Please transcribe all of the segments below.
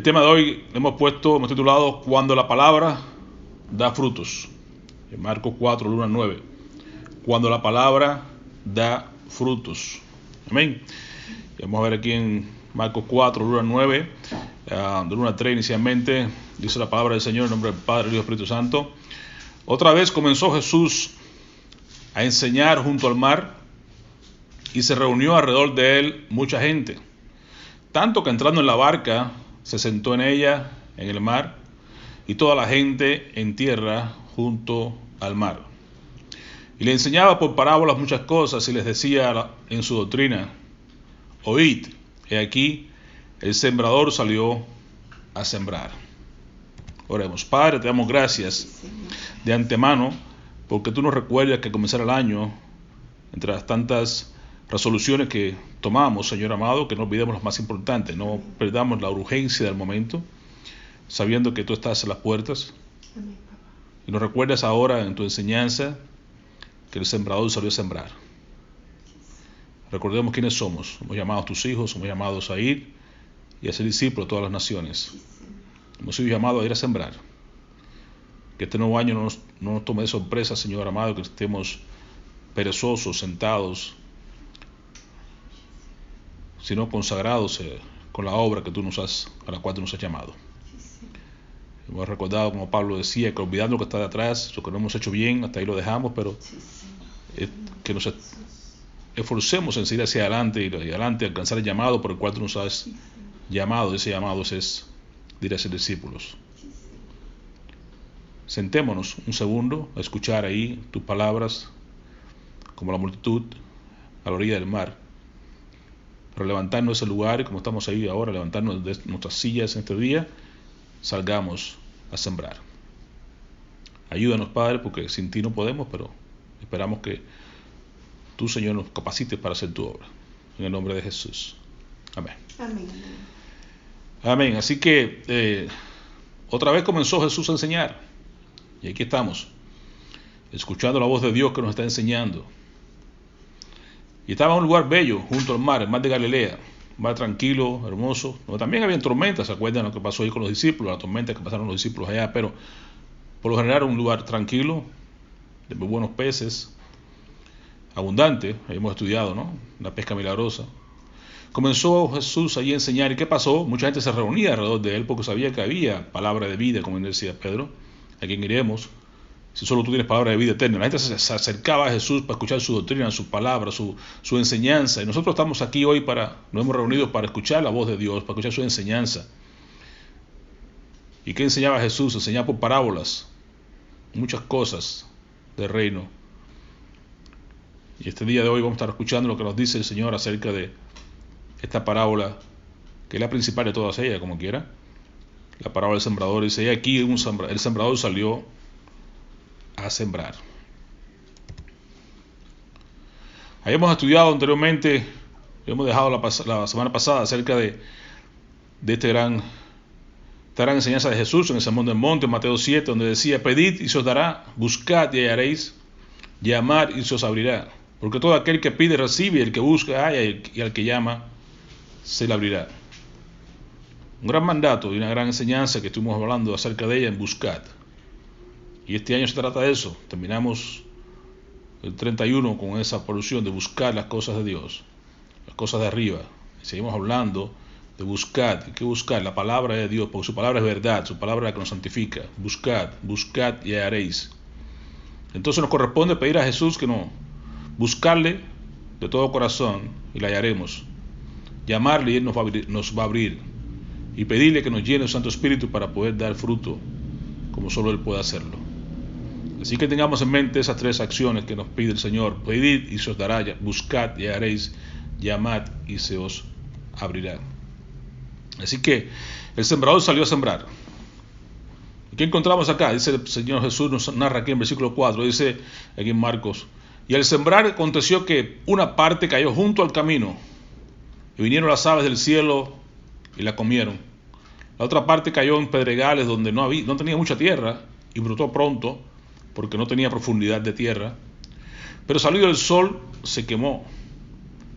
tema de hoy hemos titulado Cuando la palabra da frutos. En Marcos 4, 1 al 9. Cuando la palabra da frutos. Amén. Y vamos a ver aquí en Marcos 4, 1 al 9, del 1 al 3 inicialmente, dice la palabra del Señor en nombre del Padre, del Hijo y del Espíritu Santo. Otra vez comenzó Jesús a enseñar junto al mar y se reunió alrededor de él mucha gente. Tanto que entrando en la barca, se sentó en ella, en el mar, y toda la gente en tierra junto al mar. Y le enseñaba por parábolas muchas cosas y les decía en su doctrina: oíd, he aquí, el sembrador salió a sembrar. Oremos. Padre, te damos gracias de antemano porque tú nos recuerdas que comenzar el año, entre las tantas resoluciones que tomamos, Señor amado, que no olvidemos las más importantes, no perdamos la urgencia del momento, sabiendo que tú estás en las puertas. Amén, papá. Y nos recuerdas ahora en tu enseñanza que el sembrador salió a sembrar. Recordemos quiénes somos. Somos llamados tus hijos, somos llamados a ir y a ser discípulos de todas las naciones. Hemos sido llamados a ir a sembrar. Que este nuevo año no nos tome de sorpresa, Señor amado, que estemos perezosos, sentados, sino consagrados con la obra que a la cual tú nos has llamado. Hemos recordado, como Pablo decía, que olvidando lo que está de atrás, lo que no hemos hecho bien, hasta ahí lo dejamos, pero que nos esforcemos en seguir hacia adelante y adelante, alcanzar el llamado por el cual tú nos has llamado. Ese llamado es ir a ser discípulos. Sentémonos un segundo a escuchar ahí tus palabras, como la multitud a la orilla del mar, para levantarnos de ese lugar y como estamos ahí ahora, levantarnos de nuestras sillas en este día, salgamos a sembrar. Ayúdanos, Padre, porque sin ti no podemos, pero esperamos que tú, Señor, nos capacites para hacer tu obra. En el nombre de Jesús. Amén. Amén. Amén. Así que otra vez comenzó Jesús a enseñar. Y aquí estamos, escuchando la voz de Dios que nos está enseñando. Y estaba en un lugar bello, junto al mar, el mar de Galilea. Un mar tranquilo, hermoso. Donde también había tormentas, ¿se acuerdan lo que pasó ahí con los discípulos? La tormenta que pasaron los discípulos allá, pero por lo general un lugar tranquilo, de muy buenos peces, abundante, hemos estudiado, ¿no? La pesca milagrosa. Comenzó Jesús allí a enseñar. ¿Y qué pasó? Mucha gente se reunía alrededor de él porque sabía que había palabra de vida, como decía Pedro. ¿A quién iremos? Si solo tú tienes palabra de vida eterna. La gente se acercaba a Jesús para escuchar su doctrina, su palabra, su enseñanza. Y nosotros estamos aquí hoy nos hemos reunido para escuchar la voz de Dios, para escuchar su enseñanza. ¿Y qué enseñaba Jesús? Enseñaba por parábolas muchas cosas del reino. Y este día de hoy vamos a estar escuchando lo que nos dice el Señor acerca de esta parábola, que es la principal de todas ellas, como quiera. La parábola del sembrador dice: y aquí el sembrador salió a sembrar. Habíamos estudiado anteriormente, hemos dejado la semana pasada acerca de esta gran enseñanza de Jesús en el Sermón del Monte, en Mateo 7, donde decía: pedid y se os dará, buscad y hallaréis, llamad y se os abrirá. Porque todo aquel que pide recibe, y el que busca halla, y al que llama se le abrirá. Un gran mandato y una gran enseñanza que estuvimos hablando acerca de ella en Buscad. Y este año se trata de eso. Terminamos el 31 con esa porción de buscar las cosas de Dios, las cosas de arriba. Y seguimos hablando de buscad. ¿Y qué buscar? La palabra de Dios, porque su palabra es verdad, su palabra es la que nos santifica. Buscad y hallaréis. Entonces nos corresponde pedir a Jesús que no, buscarle de todo corazón y la hallaremos. Llamarle y Él nos va a abrir. Y pedirle que nos llene el Santo Espíritu para poder dar fruto como solo Él puede hacerlo. Así que tengamos en mente esas tres acciones que nos pide el Señor: pedid y se os dará, buscad y hallaréis, llamad y se os abrirá. Así que el sembrador salió a sembrar. ¿Qué encontramos acá? Dice el Señor Jesús, nos narra aquí en versículo 4, dice aquí en Marcos: y al sembrar aconteció que una parte cayó junto al camino, y vinieron las aves del cielo y la comieron. La otra parte cayó en pedregales donde no tenía mucha tierra, y brotó pronto, porque no tenía profundidad de tierra. Pero salido el sol, se quemó,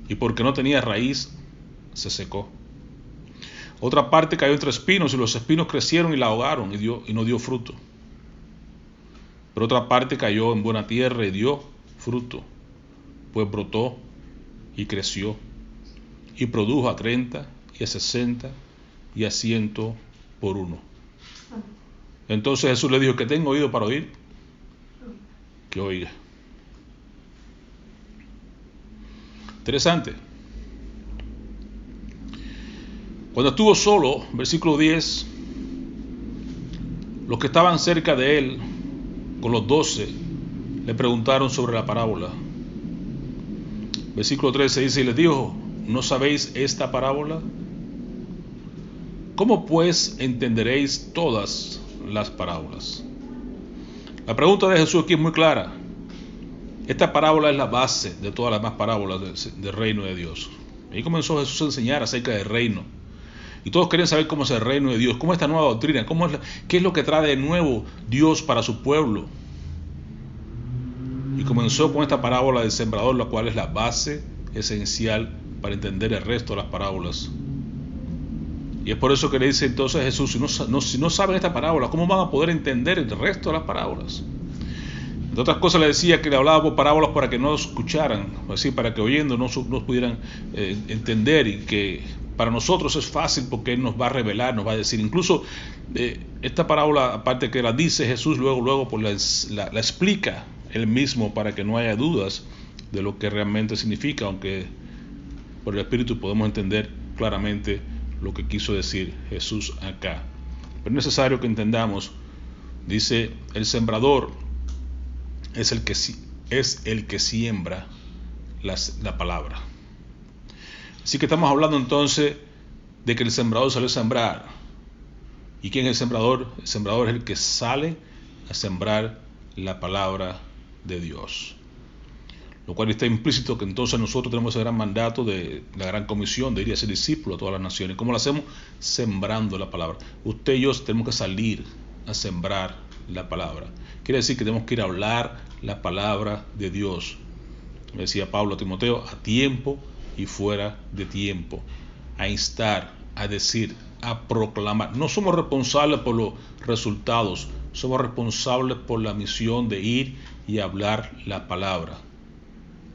y porque no tenía raíz, se secó. Otra parte cayó entre espinos y los espinos crecieron y la ahogaron y no dio fruto. Pero otra parte cayó en buena tierra y dio fruto, pues brotó y creció y produjo a 30 y a 60 y a 100 por uno. Entonces Jesús le dijo: que tengo oído para oír, que oiga. Interesante. Cuando estuvo solo, versículo 10, los que estaban cerca de él, con los 12, le preguntaron sobre la parábola. Versículo 13 dice: y les dijo: ¿no sabéis esta parábola? ¿Cómo pues entenderéis todas las parábolas? La pregunta de Jesús aquí es muy clara. Esta parábola es la base de todas las demás parábolas del reino de Dios. Ahí comenzó Jesús a enseñar acerca del reino. Y todos querían saber cómo es el reino de Dios, cómo es esta nueva doctrina, qué es lo que trae de nuevo Dios para su pueblo. Y comenzó con esta parábola del sembrador, la cual es la base esencial para entender el resto de las parábolas. Y es por eso que le dice entonces Jesús: si no saben esta parábola, ¿cómo van a poder entender el resto de las parábolas? Entre otras cosas le decía que le hablaba por parábolas para que no escucharan, así, para que oyendo no pudieran entender, y que para nosotros es fácil porque Él nos va a revelar, nos va a decir. Incluso esta parábola, aparte que la dice Jesús, luego pues la explica Él mismo para que no haya dudas de lo que realmente significa, aunque por el Espíritu podemos entender claramente lo que quiso decir Jesús acá. Pero es necesario que entendamos, dice: el sembrador es el que siembra la palabra. Así que estamos hablando entonces de que el sembrador salió a sembrar. ¿Y quién es el sembrador? El sembrador es el que sale a sembrar la palabra de Dios. Lo cual está implícito que entonces nosotros tenemos ese gran mandato de la gran comisión de ir a ser discípulos a todas las naciones. ¿Cómo lo hacemos? Sembrando la palabra. Usted y yo tenemos que salir a sembrar la palabra. Quiere decir que tenemos que ir a hablar la palabra de Dios. Me decía Pablo a Timoteo: a tiempo y fuera de tiempo, a instar, a decir, a proclamar. No somos responsables por los resultados, somos responsables por la misión de ir y hablar la palabra.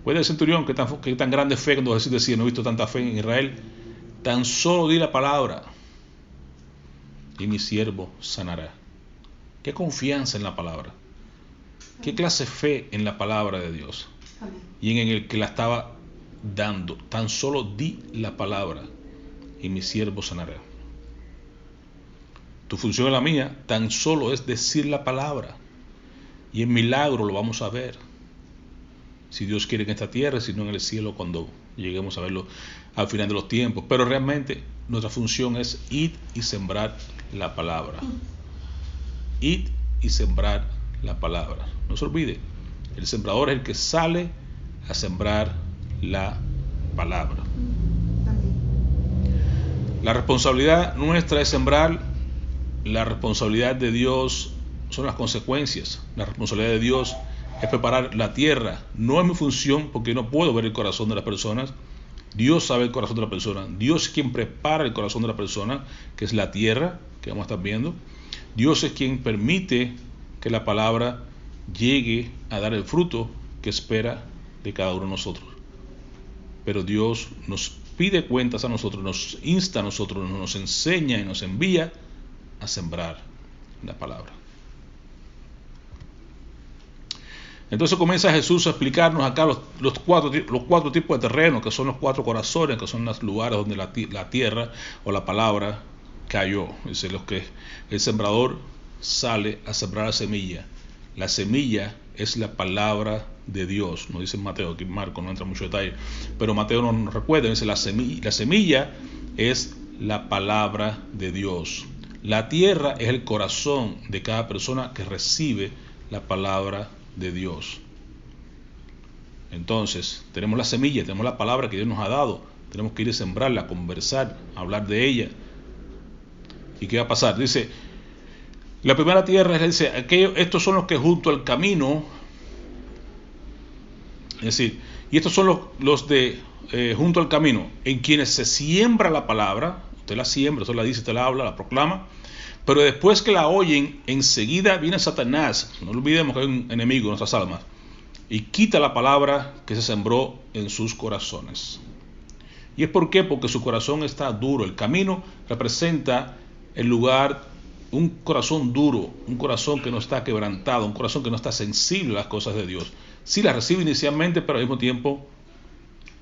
Puede el centurión, que tan grande fe, cuando Jesús decía: no he visto tanta fe en Israel, tan solo di la palabra y mi siervo sanará. Qué confianza en la palabra, qué clase de fe en la palabra de Dios. Amén. Y en el que la estaba dando: tan solo di la palabra y mi siervo sanará. Tu función y la mía tan solo es decir la palabra, y el milagro lo vamos a ver, si Dios quiere, en esta tierra, si no en el cielo cuando lleguemos a verlo al final de los tiempos. Pero realmente nuestra función es ir y sembrar la palabra. Ir y sembrar la palabra. No se olvide, el sembrador es el que sale a sembrar la palabra. La responsabilidad nuestra es sembrar. La responsabilidad de Dios son las consecuencias. La responsabilidad de Dios es preparar la tierra. No es mi función, porque yo no puedo ver el corazón de las personas. Dios sabe el corazón de la persona. Dios es quien prepara el corazón de la persona, que es la tierra que vamos a estar viendo. Dios es quien permite que la palabra llegue a dar el fruto que espera de cada uno de nosotros. Pero Dios nos pide cuentas a nosotros, nos insta a nosotros, nos enseña y nos envía a sembrar la palabra. Entonces comienza Jesús a explicarnos acá los cuatro tipos de terreno, que son los 4 corazones, que son los lugares donde la tierra o la palabra cayó. Dice: los que el sembrador sale a sembrar la semilla. La semilla es la palabra de Dios. Nos dice Mateo, aquí Marco no entra en mucho detalle, pero Mateo nos recuerda, dice: la semilla es la palabra de Dios. La tierra es el corazón de cada persona que recibe la palabra de Dios. Entonces, tenemos la semilla, tenemos la palabra que Dios nos ha dado. Tenemos que ir a sembrarla, conversar, hablar de ella. ¿Y qué va a pasar? Dice, la primera tierra, dice, estos son los que junto al camino, es decir, y estos son los de junto al camino, en quienes se siembra la palabra. Usted la siembra, usted la dice, usted la habla, la proclama, pero después que la oyen, enseguida viene Satanás, no olvidemos que hay un enemigo en nuestras almas, y quita la palabra que se sembró en sus corazones. ¿Y es por qué? Porque su corazón está duro. El camino representa el lugar, un corazón duro, un corazón que no está quebrantado, un corazón que no está sensible a las cosas de Dios. Sí las recibe inicialmente, pero al mismo tiempo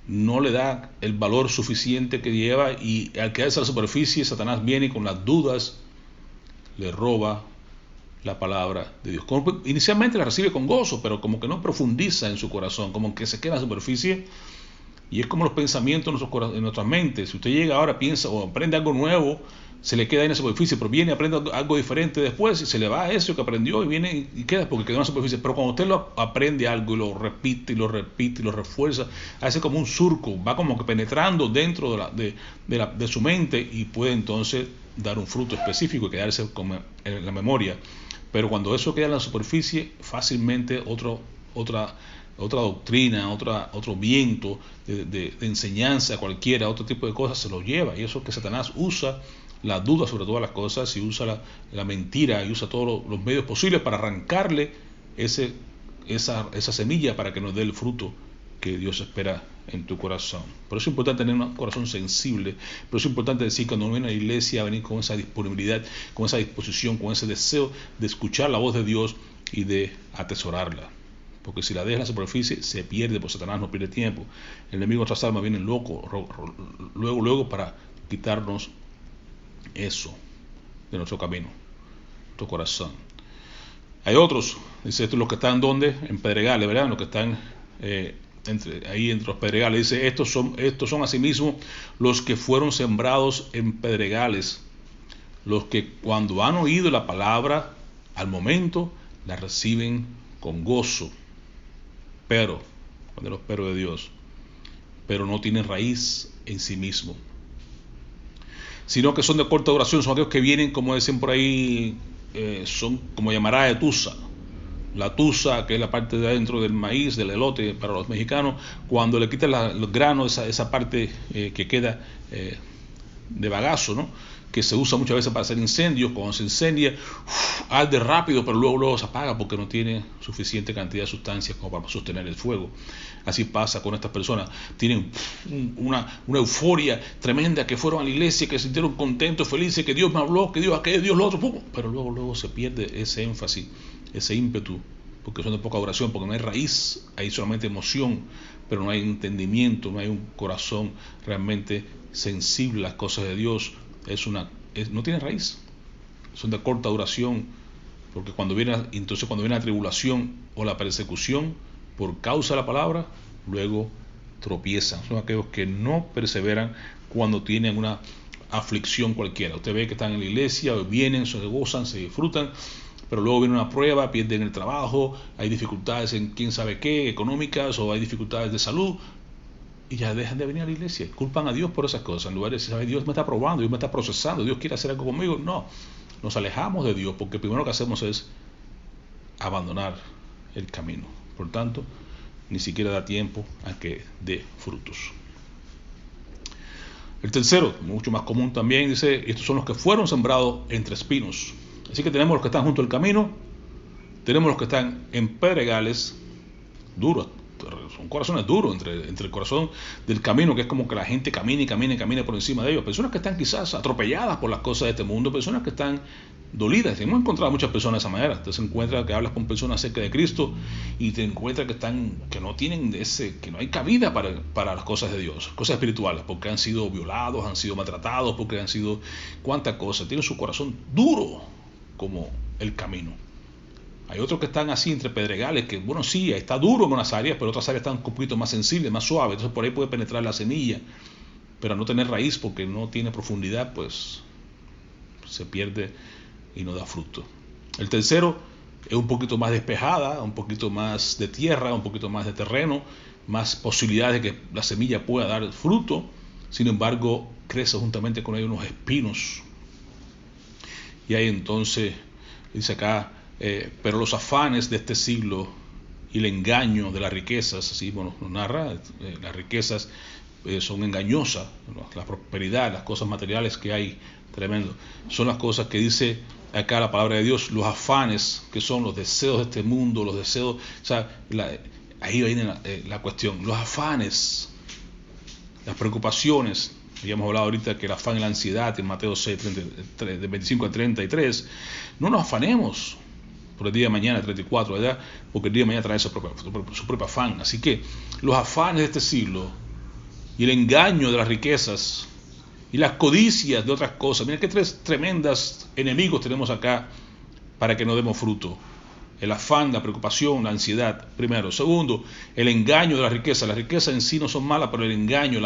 no le da el valor suficiente que lleva, y al quedarse a la superficie, Satanás viene con las dudas, le roba la palabra de Dios. Inicialmente la recibe con gozo, pero como que no profundiza en su corazón, como que se queda en la superficie. Y es como los pensamientos en nuestras mentes. Si usted llega ahora, piensa o aprende algo nuevo, se le queda ahí en la superficie, pero viene y aprende algo diferente después, y se le va eso que aprendió y viene y queda porque quedó en la superficie. Pero cuando usted lo aprende algo y lo repite y lo repite y lo refuerza, hace como un surco, va como que penetrando dentro de su mente, y puede entonces dar un fruto específico y quedarse como en la memoria. Pero cuando eso queda en la superficie, fácilmente otra doctrina, otro viento de enseñanza cualquiera, otro tipo de cosas se lo lleva. Y eso que Satanás usa la duda sobre todas las cosas, y usa la mentira, y usa todos los medios posibles para arrancarle esa semilla para que nos dé el fruto que Dios espera en tu corazón. Por eso es importante tener un corazón sensible. Por eso es importante decir, cuando uno viene a la iglesia, venir con esa disponibilidad, con esa disposición, con ese deseo de escuchar la voz de Dios y de atesorarla. Porque si la deja en la superficie, se pierde, porque Satanás no pierde tiempo. El enemigo de nuestras almas viene loco, luego para quitarnos eso de nuestro camino, nuestro corazón. Hay otros, dice esto, los que están donde, en pedregales, ¿verdad? Los que están entre los pedregales. Dice, estos son asimismo los que fueron sembrados en pedregales, los que cuando han oído la palabra, al momento la reciben con gozo. Pero, cuando los pero de Dios, pero no tienen raíz en sí mismo, sino que son de corta duración. Son aquellos que vienen, como dicen por ahí, son como llamará de tusa. La tusa, que es la parte de adentro del maíz, del elote para los mexicanos, cuando le quitan los granos, esa parte que queda de bagazo, ¿no? Que se usa muchas veces para hacer incendios. Cuando se incendia, arde rápido, pero luego se apaga porque no tiene suficiente cantidad de sustancias como para sostener el fuego. Así pasa con estas personas. Tienen una euforia tremenda, que fueron a la iglesia, que se sintieron contentos, felices, que Dios me habló, que Dios aquello, Dios lo otro, pero luego se pierde ese énfasis, ese ímpetu, porque son de poca duración, porque no hay raíz, hay solamente emoción, pero no hay entendimiento, no hay un corazón realmente sensible a las cosas de Dios. No tiene raíz, son de corta duración, porque cuando viene la tribulación o la persecución por causa de la palabra, luego tropiezan. Son aquellos que no perseveran cuando tienen una aflicción cualquiera. Usted ve que están en la iglesia, vienen, se gozan, se disfrutan, pero luego viene una prueba, pierden el trabajo, hay dificultades en quién sabe qué, económicas, o hay dificultades de salud, y ya dejan de venir a la iglesia. Culpan a Dios por esas cosas, en lugar de decir, Dios me está probando, Dios me está procesando, Dios quiere hacer algo conmigo. No, nos alejamos de Dios, porque primero que hacemos es abandonar el camino. Por tanto, ni siquiera da tiempo a que dé frutos. El tercero, mucho más común también, dice, estos son los que fueron sembrados entre espinos. Así que tenemos los que están junto al camino, tenemos los que están en pedregales duros. Son corazones duros entre el corazón del camino, que es como que la gente camina y camina y camina por encima de ellos. Personas que están quizás atropelladas por las cosas de este mundo, personas que están dolidas. Hemos encontrado muchas personas de esa manera. Usted se encuentra que hablas con personas acerca de Cristo y te encuentras que no tienen que no hay cabida para las cosas de Dios, cosas espirituales, porque han sido violados, han sido maltratados, porque han sido cuántas cosas. Tienen su corazón duro como el camino. Hay otros que están así entre pedregales, que bueno, sí, está duro en unas áreas, pero otras áreas están un poquito más sensibles, más suaves. Entonces por ahí puede penetrar la semilla, pero al no tener raíz, porque no tiene profundidad, pues se pierde y no da fruto. El tercero es un poquito más despejada, un poquito más de tierra, un poquito más de terreno, más posibilidades de que la semilla pueda dar fruto. Sin embargo, crece juntamente con ellos unos espinos. Y ahí entonces, dice acá, pero los afanes de este siglo y el engaño de las riquezas, así bueno, nos narra, las riquezas son engañosas. La prosperidad, las cosas materiales que hay, tremendo, son las cosas que dice acá la palabra de Dios. Los afanes, que son los deseos de este mundo, los deseos, o sea, ahí viene la cuestión. Los afanes, las preocupaciones. Habíamos hablado ahorita que el afán y la ansiedad en Mateo 6, de 25 a 33. No nos afanemos por el día de mañana, 34, ¿verdad? Porque el día de mañana trae su propio afán. Así que los afanes de este siglo y el engaño de las riquezas y las codicias de otras cosas. Miren qué tres tremendas enemigos tenemos acá para que no demos fruto. El afán, la preocupación, la ansiedad, primero. Segundo, el engaño de la riqueza. Las riquezas en sí no son malas, pero el engaño,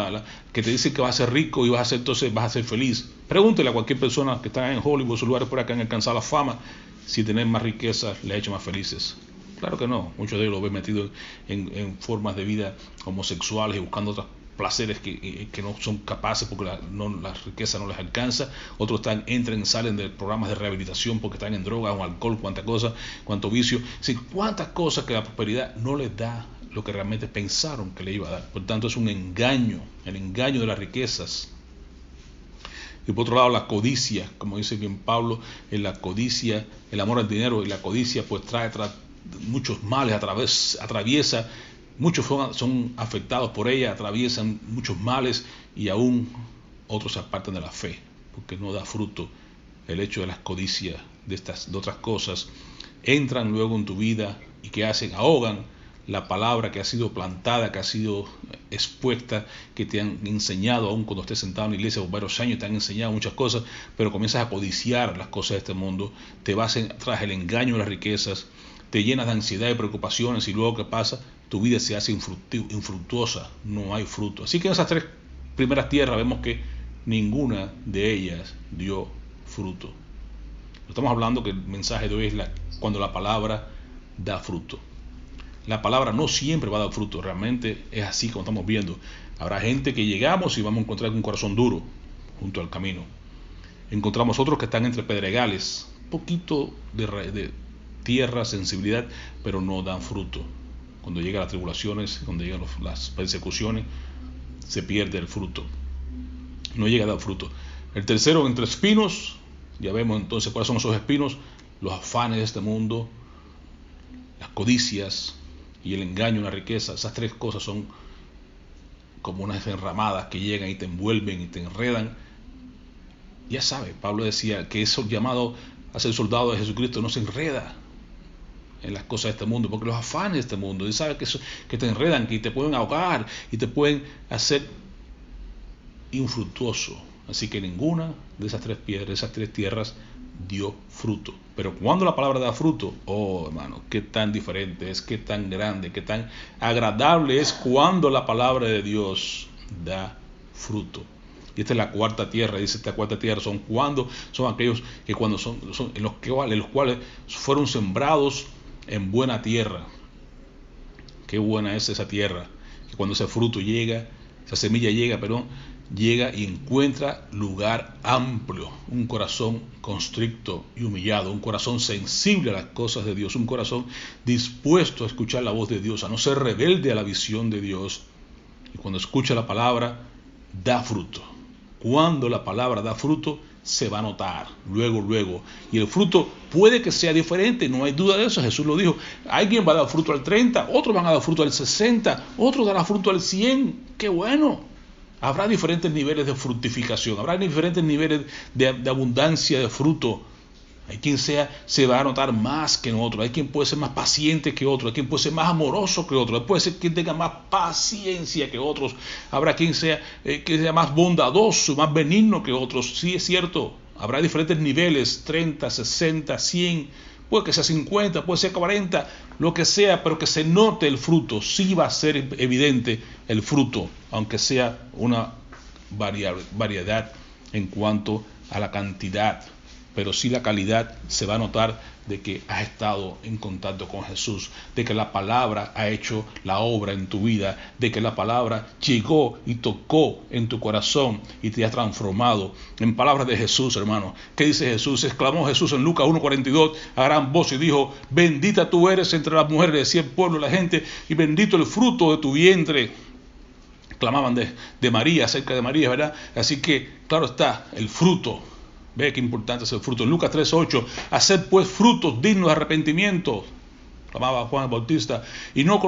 que te dicen que vas a ser rico y entonces vas a ser feliz. Pregúntele a cualquier persona que está en Hollywood, sus lugares por acá, han alcanzado la fama, si tener más riqueza les ha hecho más felices. Claro que no. Muchos de ellos lo ven metidos en formas de vida homosexuales y buscando otros placeres que no son capaces porque la riqueza no les alcanza. Otros entran y salen de programas de rehabilitación porque están en droga o alcohol, cuánta cosa, cuánto vicio. Sí, cuántas cosas que la prosperidad no les da lo que realmente pensaron que le iba a dar. Por tanto, es un engaño, el engaño de las riquezas. Y por otro lado, la codicia, como dice bien Pablo, en la codicia, el amor al dinero y la codicia pues trae muchos males, atraviesa. Muchos son afectados por ella, atraviesan muchos males y aún otros se apartan de la fe, porque no da fruto el hecho de las codicias de otras cosas. Entran luego en tu vida y ¿qué hacen? Ahogan la palabra que ha sido plantada, que ha sido expuesta, que te han enseñado, aún cuando estés sentado en la iglesia por varios años, te han enseñado muchas cosas, pero comienzas a codiciar las cosas de este mundo, te vas tras el engaño de las riquezas, te llenas de ansiedad y preocupaciones y luego ¿qué pasa? Tu vida se hace infructuosa, no hay fruto. Así que en esas tres primeras tierras vemos que ninguna de ellas dio fruto. Estamos hablando que el mensaje de hoy es cuando la palabra da fruto. La palabra no siempre va a dar fruto, realmente es así como estamos viendo. Habrá gente que llegamos y vamos a encontrar un corazón duro junto al camino. Encontramos otros que están entre pedregales, poquito de tierra, sensibilidad, pero no dan fruto. Cuando llegan las tribulaciones, cuando llegan las persecuciones, se pierde el fruto. No llega a dar fruto. El tercero, entre espinos, ya vemos entonces cuáles son esos espinos: los afanes de este mundo, las codicias y el engaño, la riqueza. Esas tres cosas son como unas enramadas que llegan y te envuelven y te enredan. Ya sabe, Pablo decía que eso llamado a ser soldado de Jesucristo no se enreda en las cosas de este mundo, porque los afanes de este mundo, y sabe que te enredan, que te pueden ahogar y te pueden hacer infructuoso. Así que ninguna de esas tres piedras, esas tres tierras dio fruto. Pero cuando la palabra da fruto, oh hermano, qué tan diferente es, qué tan grande, qué tan agradable es cuando la palabra de Dios da fruto. Y esta es la cuarta tierra. Dice, esta cuarta tierra son aquellos que cuando son en los cuales fueron sembrados en buena tierra. Qué buena es esa tierra, que cuando ese fruto llega, esa semilla llega y encuentra lugar amplio, un corazón constricto y humillado, un corazón sensible a las cosas de Dios, un corazón dispuesto a escuchar la voz de Dios, a no ser rebelde a la visión de Dios. Y cuando escucha la palabra, da fruto. Cuando la palabra da fruto, se va a notar luego. Y el fruto puede que sea diferente, no hay duda de eso. Jesús lo dijo. Alguien va a dar fruto al 30, otros van a dar fruto al 60, otros darán fruto al 100. ¡Qué bueno! Habrá diferentes niveles de fructificación, habrá diferentes niveles de abundancia de fruto. Hay quien se va a notar más que en otro, hay quien puede ser más paciente que otro, hay quien puede ser más amoroso que otro, puede ser quien tenga más paciencia que otros, habrá quien sea más bondadoso, más benigno que otros. Sí, es cierto, habrá diferentes niveles, 30, 60, 100, puede que sea 50, puede ser 40, lo que sea, pero que se note el fruto. Sí va a ser evidente el fruto, aunque sea una variedad en cuanto a la cantidad, pero sí la calidad. Se va a notar de que has estado en contacto con Jesús, de que la palabra ha hecho la obra en tu vida, de que la palabra llegó y tocó en tu corazón y te ha transformado. En palabras de Jesús, hermano, ¿qué dice Jesús? Exclamó Jesús en Lucas 1:42 a gran voz y dijo: bendita tú eres entre las mujeres, decía el pueblo, la gente, y bendito el fruto de tu vientre. clamaban de María, acerca de María, ¿verdad? Así que, claro está, el fruto. Ve qué importante es el fruto. En Lucas 3:8, haced pues frutos dignos de arrepentimiento, clamaba Juan el Bautista, y no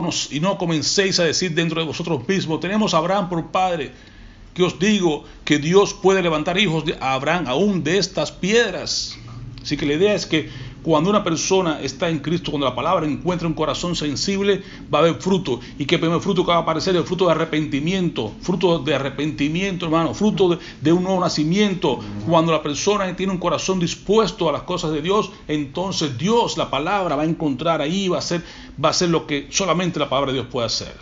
comencéis a decir dentro de vosotros mismos, tenemos a Abraham por padre, que os digo que Dios puede levantar hijos a Abraham aún de estas piedras. Así que la idea es que cuando una persona está en Cristo, cuando la palabra encuentra un corazón sensible, va a haber fruto. ¿Y qué primer fruto que va a aparecer? El fruto de arrepentimiento. Fruto de arrepentimiento, hermano. Fruto de un nuevo nacimiento. Cuando la persona tiene un corazón dispuesto a las cosas de Dios, entonces Dios, la palabra, va a encontrar ahí, va a hacer lo que solamente la palabra de Dios puede hacer.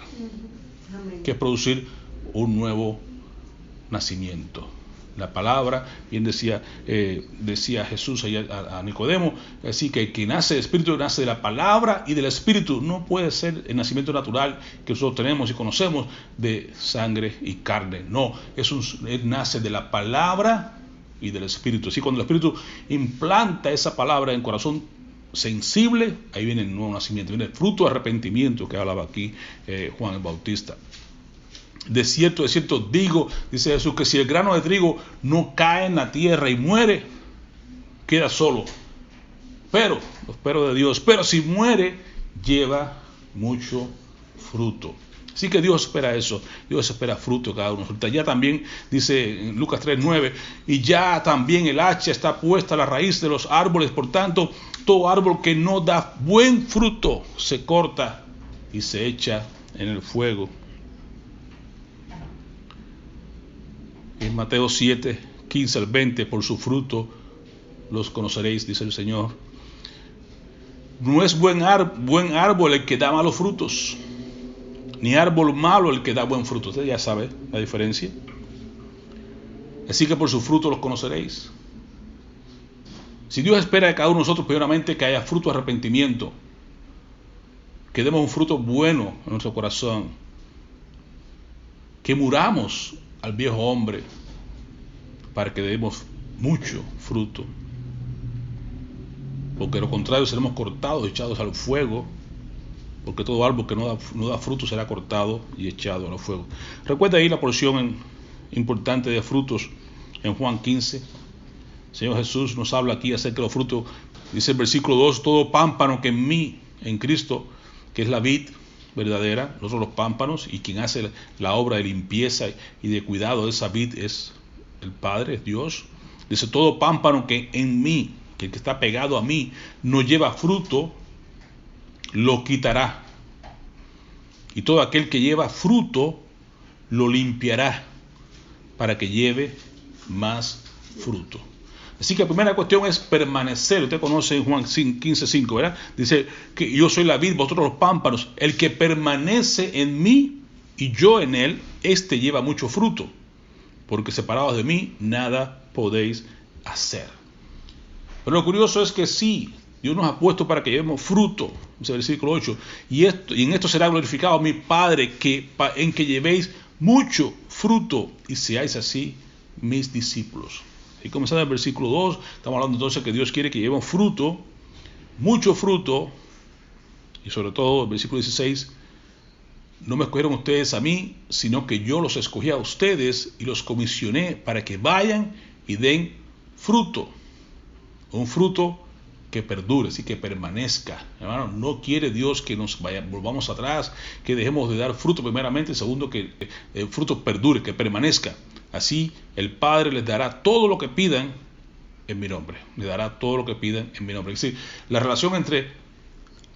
Que es producir un nuevo nacimiento. La palabra, bien decía Jesús a Nicodemo, así que el que nace del Espíritu nace de la palabra y del Espíritu. No puede ser el nacimiento natural que nosotros tenemos y conocemos de sangre y carne. No, él nace de la palabra y del Espíritu. Así cuando el Espíritu implanta esa palabra en el corazón sensible, ahí viene el nuevo nacimiento, viene el fruto de arrepentimiento que hablaba aquí Juan el Bautista. De cierto digo, dice Jesús, que si el grano de trigo no cae en la tierra y muere, queda solo. Pero de Dios, pero si muere, lleva mucho fruto. Así que Dios espera eso, Dios espera fruto cada uno. Ya también dice en Lucas 3:9, y ya también el hacha está puesta a la raíz de los árboles, por tanto, todo árbol que no da buen fruto se corta y se echa en el fuego. En Mateo 7:15-20, por su fruto los conoceréis, dice el Señor. No es buen árbol el que da malos frutos, ni árbol malo el que da buen fruto. Usted ya sabe la diferencia. Así que por su fruto los conoceréis. Si Dios espera de cada uno de nosotros, primeramente que haya fruto de arrepentimiento, que demos un fruto bueno en nuestro corazón, que muramos al viejo hombre para que demos mucho fruto, porque de lo contrario seremos cortados, echados al fuego, porque todo árbol que no da fruto será cortado y echado al fuego. Recuerda ahí la porción importante de frutos en Juan 15. El Señor Jesús nos habla aquí acerca de los frutos. Dice el versículo 2, todo pámpano que en mí, en Cristo, que es la vid verdadera, nosotros los pámpanos, y quien hace la obra de limpieza y de cuidado de esa vid es el Padre, es Dios. Dice, todo pámpano que en mí, que el que está pegado a mí, no lleva fruto, lo quitará. Y todo aquel que lleva fruto, lo limpiará, para que lleve más fruto. Así que la primera cuestión es permanecer. Usted conoce en Juan 15:5, ¿verdad? Dice que yo soy la vid, vosotros los pámpanos. El que permanece en mí y yo en él, este lleva mucho fruto. Porque separados de mí, nada podéis hacer. Pero lo curioso es que sí, Dios nos ha puesto para que llevemos fruto. Dice el versículo 8. Y en esto será glorificado mi Padre, en que llevéis mucho fruto y seáis así mis discípulos. Y comenzando el versículo 2, estamos hablando entonces que Dios quiere que llevemos fruto, mucho fruto, y sobre todo el versículo 16, no me escogieron ustedes a mí, sino que yo los escogí a ustedes y los comisioné para que vayan y den fruto, un fruto que perdure, así que permanezca. Hermano, no quiere Dios que nos volvamos atrás, que dejemos de dar fruto primeramente, segundo que el fruto perdure, que permanezca. Así el Padre les dará todo lo que pidan en mi nombre. Les dará todo lo que pidan en mi nombre. Es decir, la relación entre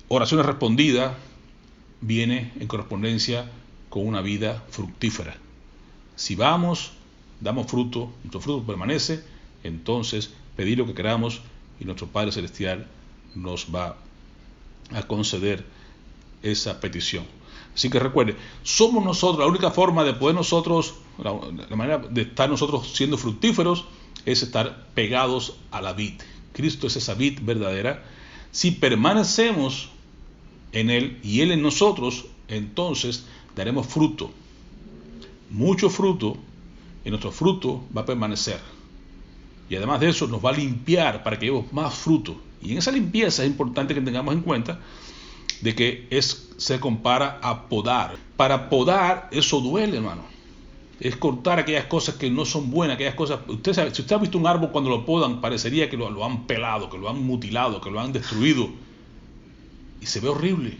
oraciones respondidas viene en correspondencia con una vida fructífera. Si vamos, damos fruto, nuestro fruto permanece, entonces pedir lo que queramos y nuestro Padre Celestial nos va a conceder esa petición. Así que recuerde, somos nosotros, la única forma de poder nosotros, la manera de estar nosotros siendo fructíferos es estar pegados a la vid. Cristo es esa vid verdadera. Si permanecemos en Él y Él en nosotros, entonces daremos fruto, mucho fruto, y nuestro fruto va a permanecer. Y además de eso nos va a limpiar para que llevemos más fruto. Y en esa limpieza es importante que tengamos en cuenta de que se compara a podar. Para podar, eso duele, hermano. es cortar aquellas cosas que no son buenas, aquellas cosas. Usted sabe, si usted ha visto un árbol cuando lo podan, parecería que lo han pelado, que lo han mutilado, que lo han destruido. Y se ve horrible.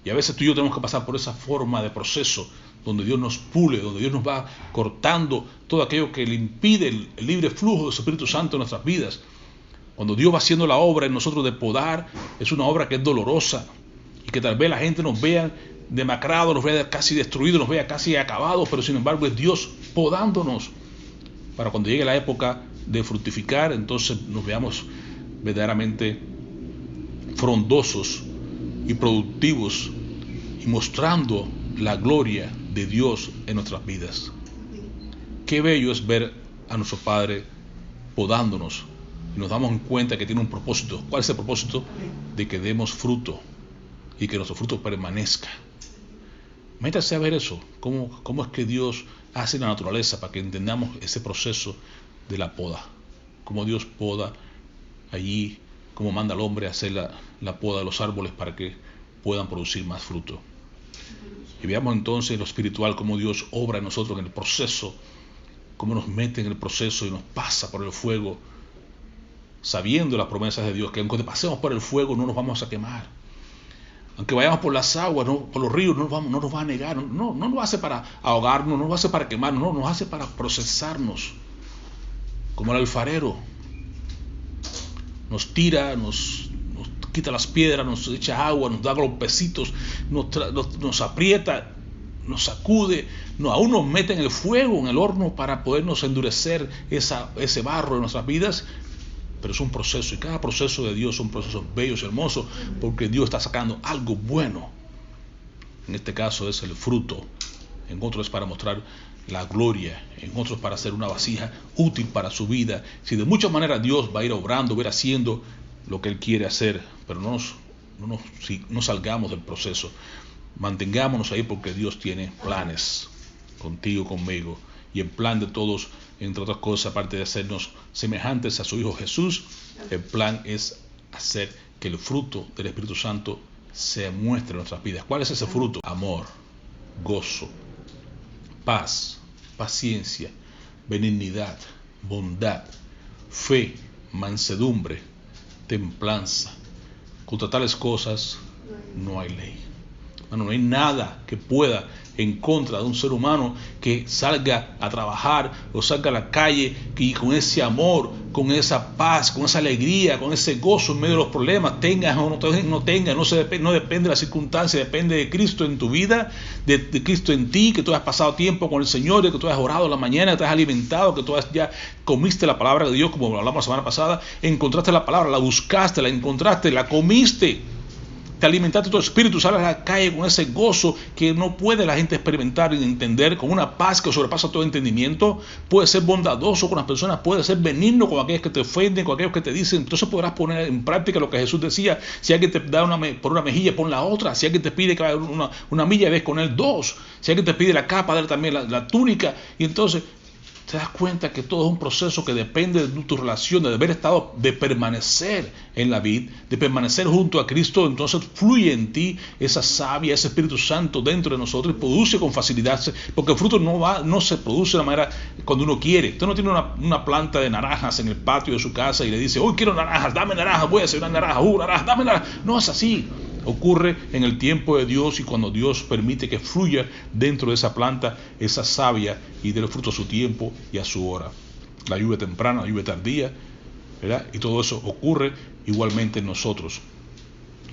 Y a veces tú y yo tenemos que pasar por esa forma de proceso, donde Dios nos pule, donde Dios nos va cortando todo aquello que le impide el libre flujo del Espíritu Santo en nuestras vidas. Cuando Dios va haciendo la obra en nosotros de podar, es una obra que es dolorosa y que tal vez la gente nos vea demacrados, nos vea casi destruidos, nos vea casi acabados, pero sin embargo es Dios podándonos para cuando llegue la época de fructificar, entonces nos veamos verdaderamente frondosos y productivos y mostrando la gloria de Dios en nuestras vidas. Qué bello es ver a nuestro Padre podándonos y nos damos cuenta que tiene un propósito. ¿Cuál es el propósito? De que demos fruto y que nuestro fruto permanezca. Métase a ver eso, cómo es que Dios hace la naturaleza para que entendamos ese proceso de la poda, cómo Dios poda allí, cómo manda al hombre a hacer la poda de los árboles para que puedan producir más fruto. Y veamos entonces en lo espiritual cómo Dios obra en nosotros en el proceso, cómo nos mete en el proceso y nos pasa por el fuego, sabiendo las promesas de Dios, que aunque pasemos por el fuego no nos vamos a quemar. Aunque vayamos por las aguas, por los ríos, no nos va a negar, no nos hace para ahogarnos, no nos hace para quemarnos, no, nos hace para procesarnos, como el alfarero. Nos tira, nos quita las piedras, nos echa agua, nos da golpecitos, nos aprieta, nos sacude, aún nos mete en el fuego, en el horno, para podernos endurecer ese barro de nuestras vidas. Pero es un proceso, y cada proceso de Dios son procesos bellos y hermosos, porque Dios está sacando algo bueno. En este caso es el fruto, en otros es para mostrar la gloria, en otros para hacer una vasija útil para su vida. Si de muchas maneras Dios va a ir obrando, va a ir haciendo lo que Él quiere hacer, pero no salgamos del proceso. Mantengámonos ahí, porque Dios tiene planes contigo, conmigo, y el plan de todos, entre otras cosas, aparte de hacernos semejantes a su Hijo Jesús, el plan es hacer que el fruto del Espíritu Santo se muestre en nuestras vidas. ¿Cuál es ese fruto? Amor, gozo, paz, paciencia, benignidad, bondad, fe, mansedumbre, templanza. Contra tales cosas no hay ley. No hay nada que pueda en contra de un ser humano que salga a trabajar o salga a la calle y con ese amor, con esa paz, con esa alegría, con ese gozo en medio de los problemas, tengas o no tengas, no depende de la circunstancia, depende de Cristo en tu vida, de Cristo en ti, que tú has pasado tiempo con el Señor, de que tú has orado en la mañana, que te has alimentado, que tú ya comiste la palabra de Dios, como hablamos la semana pasada, encontraste la palabra, la buscaste, la encontraste, la comiste. Te alimentaste tu espíritu, sales a la calle con ese gozo que no puede la gente experimentar y entender, con una paz que sobrepasa todo entendimiento. Puedes ser bondadoso con las personas, puedes ser benigno con aquellos que te ofenden, con aquellos que te dicen. Entonces podrás poner en práctica lo que Jesús decía: si alguien te da por una mejilla, pon la otra. Si alguien te pide que vaya una milla, ves con él 2. Si alguien te pide la capa, dale también la túnica. Y entonces te das cuenta que todo es un proceso que depende de tu relación, de haber estado, de permanecer en la vid, de permanecer junto a Cristo. Entonces fluye en ti esa savia, ese Espíritu Santo dentro de nosotros y produce con facilidad, porque el fruto no se produce de la manera cuando uno quiere. Usted no tiene una planta de naranjas en el patio de su casa y le dice: hoy quiero naranjas, dame naranjas, voy a hacer una naranja, dame naranjas. No es así. Ocurre en el tiempo de Dios, y cuando Dios permite que fluya dentro de esa planta esa savia y dé el fruto a su tiempo y a su hora. La lluvia temprana, la lluvia tardía, ¿verdad? Y todo eso ocurre igualmente en nosotros.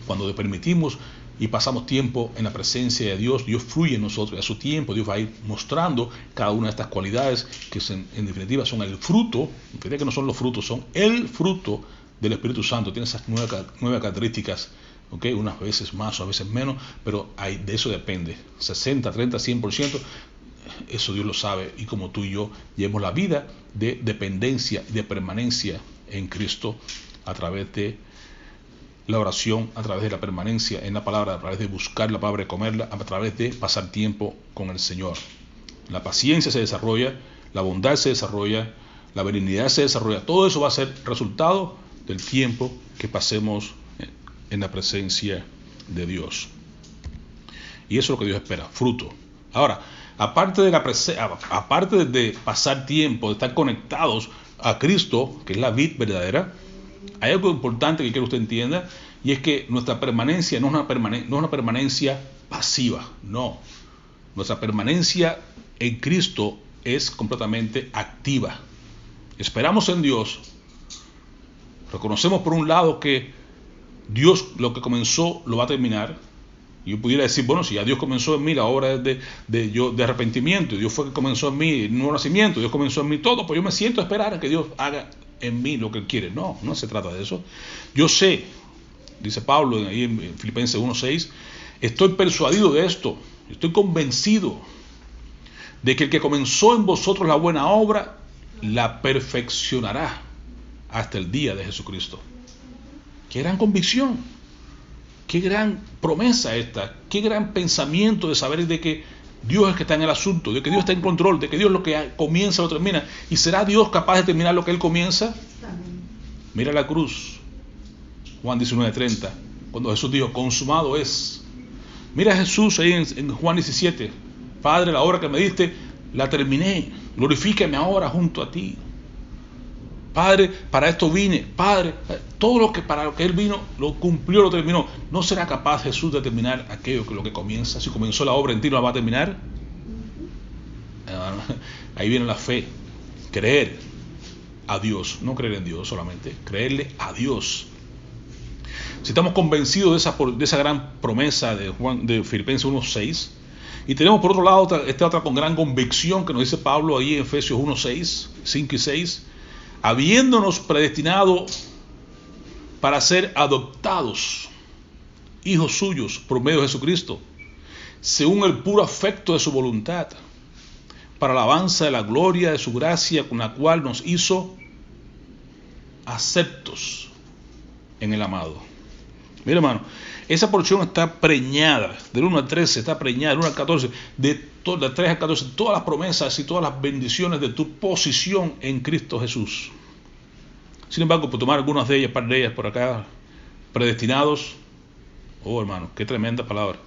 Cuando le permitimos y pasamos tiempo en la presencia de Dios, Dios fluye en nosotros y a su tiempo Dios va a ir mostrando cada una de estas cualidades que en definitiva son el fruto. Fíjate que no son los frutos, son el fruto del Espíritu Santo. Tiene esas nueve características. Okay, unas veces más o a veces menos, pero de eso depende, 60, 30, 100%, eso Dios lo sabe. Y como tú y yo llevamos la vida de dependencia, de permanencia en Cristo, a través de la oración, a través de la permanencia en la palabra, a través de buscar la palabra y comerla, a través de pasar tiempo con el Señor. La paciencia se desarrolla, la bondad se desarrolla, la benignidad se desarrolla. Todo eso va a ser resultado del tiempo que pasemos en la presencia de Dios. Y eso es lo que Dios espera, fruto. Ahora, aparte de pasar tiempo, de estar conectados a Cristo, que es la vid verdadera, hay algo importante que quiero que usted entienda, y es que nuestra permanencia no es una permanencia pasiva, no. Nuestra permanencia en Cristo es completamente activa. Esperamos en Dios, reconocemos por un lado que Dios lo que comenzó lo va a terminar. Y yo pudiera decir, bueno, si ya Dios comenzó en mí la obra de arrepentimiento, Dios fue que comenzó en mí el nuevo nacimiento, Dios comenzó en mí todo, pues yo me siento a esperar a que Dios haga en mí lo que Él quiere. No, no se trata de eso. Yo sé, dice Pablo ahí en Filipenses 1:6, estoy persuadido de esto, estoy convencido de que el que comenzó en vosotros la buena obra, la perfeccionará hasta el día de Jesucristo. Qué gran convicción, qué gran promesa esta, qué gran pensamiento de saber de que Dios es el que está en el asunto, de que Dios está en control, de que Dios lo que comienza lo termina. ¿Y será Dios capaz de terminar lo que Él comienza? Mira la cruz, Juan 19:30, cuando Jesús dijo, consumado es. Mira a Jesús ahí en Juan 17, Padre, la obra que me diste, la terminé, glorifícame ahora junto a ti. Padre, para esto vine. Padre, todo lo que para lo que Él vino, lo cumplió, lo terminó. ¿No será capaz Jesús de terminar aquello que lo que comienza? Si comenzó la obra en ti, ¿no la va a terminar? Ahí viene la fe. Creer a Dios. No creer en Dios solamente. Creerle a Dios. Si estamos convencidos de esa gran promesa de Filipenses 1:6, y tenemos por otro lado esta otra con gran convicción que nos dice Pablo ahí en Efesios 1:6, 5 y 6, habiéndonos predestinado para ser adoptados, hijos suyos, por medio de Jesucristo, según el puro afecto de su voluntad, para alabanza de la gloria de su gracia, con la cual nos hizo aceptos en el amado. Mira, hermano, esa porción está preñada, del 1 al 13, está preñada, del 1 al 14, de 3 al 14, todas las promesas y todas las bendiciones de tu posición en Cristo Jesús. Sin embargo, por tomar algunas de ellas, par de ellas por acá, predestinados, oh hermano, qué tremenda palabra,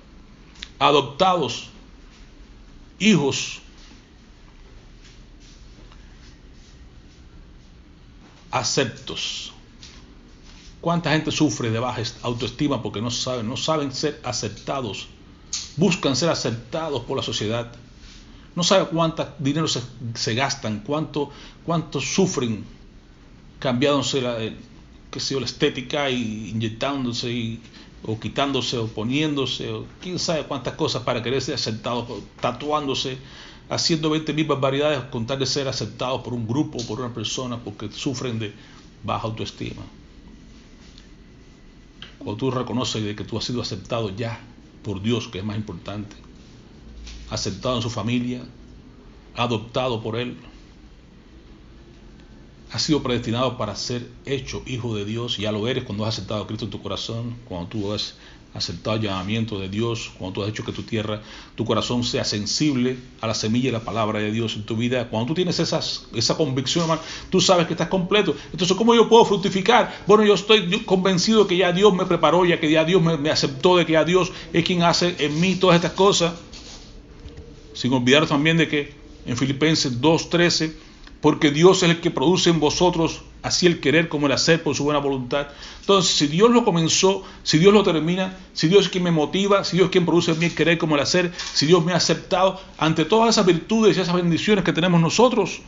adoptados, hijos, aceptos. ¿Cuánta gente sufre de baja autoestima porque no saben ser aceptados? Buscan ser aceptados por la sociedad. No saben cuánto dinero se gastan, cuánto sufren cambiándose la estética y inyectándose o quitándose o poniéndose o quién sabe cuántas cosas para querer ser aceptados, tatuándose, haciendo 20.000 barbaridades con tal de ser aceptados por un grupo, por una persona, porque sufren de baja autoestima. Cuando tú reconoces de que tú has sido aceptado ya por Dios, que es más importante, aceptado en su familia, adoptado por Él, has sido predestinado para ser hecho hijo de Dios, ya lo eres cuando has aceptado a Cristo en tu corazón, cuando tú has aceptado el llamamiento de Dios, cuando tú has hecho que tu corazón sea sensible a la semilla y la palabra de Dios en tu vida. Cuando tú tienes esa convicción, hermano, tú sabes que estás completo. Entonces, ¿cómo yo puedo fructificar? Bueno, yo estoy convencido de que ya Dios me preparó, ya que ya Dios me aceptó, de que ya Dios es quien hace en mí todas estas cosas. Sin olvidar también de que en Filipenses 2:13, porque Dios es el que produce en vosotros así el querer como el hacer por su buena voluntad. Entonces, si Dios lo comenzó, si Dios lo termina, si Dios es quien me motiva, si Dios es quien produce en mí el querer como el hacer, si Dios me ha aceptado, ante todas esas virtudes y esas bendiciones que tenemos nosotros,